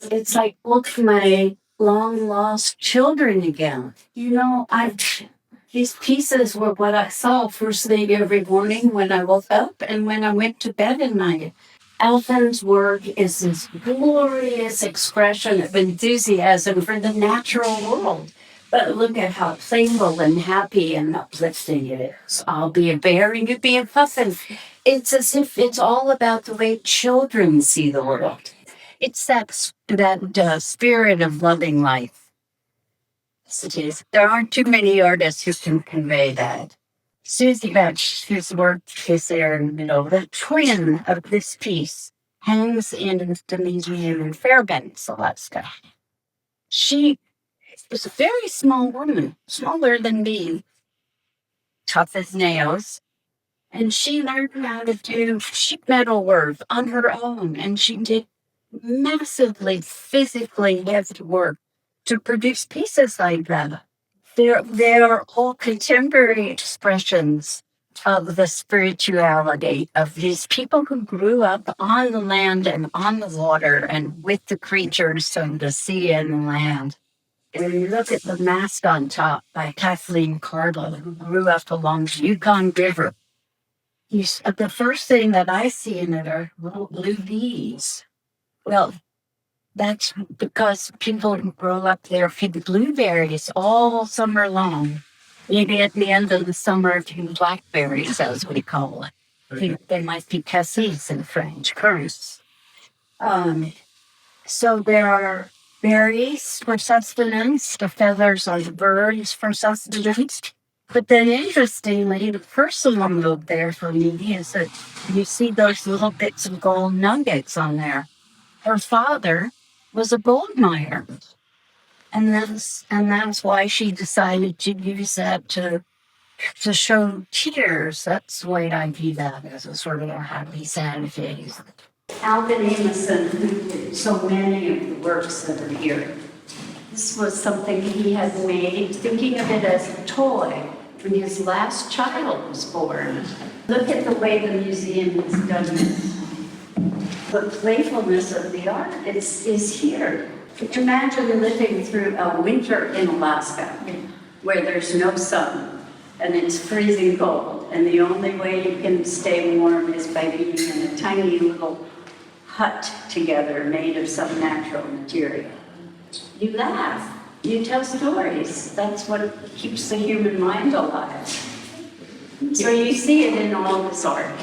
It's like look my long lost children again. These pieces were what I saw first thing every morning when I woke up and when I went to bed at night. Alvin's work is this glorious expression of enthusiasm for the natural world. But look at how playful and happy and uplifting it is. I'll be a bear and you be a puffin. It's as if it's all about the way children see the world. It's that spirit of loving life. Yes, it is. There aren't too many artists who can convey that. Susie Betch, whose work is there in the middle, the twin of this piece, hangs in the museum in Fairbanks, Alaska. She was a very small woman, smaller than me, tough as nails, and she learned how to do sheet metal work on her own, and she did massively physically heavy work to produce pieces like that. They're all contemporary expressions of the spirituality of these people who grew up on the land and on the water and with the creatures of the sea and the land. When you look at the mask on top by Kathleen Carlo, who grew up along the Yukon River, the first thing that I see in it are little blue bees. Well, that's because people who grow up there feed blueberries all summer long. Maybe at the end of the summer, feed blackberries, as we call it. They might be cassis in French, currants. So there are berries for sustenance, the feathers on the birds for sustenance. But then interestingly, the personal move there for me is that you see those little bits of gold nuggets on there. Her father was a gold miner. And that's why she decided to use that to show tears. That's the way I view that as a sort of a happy, sad face. Alvin Amison, who did so many of the works that are here, this was something he had made, thinking of it as a toy when his last child was born. Look at the way the museum has done this. The playfulness of the art is here. Imagine living through a winter in Alaska where there's no sun and it's freezing cold, and the only way you can stay warm is by being in a tiny little hut together made of some natural material. You laugh, you tell stories. That's what keeps the human mind alive. So you see it in all this art.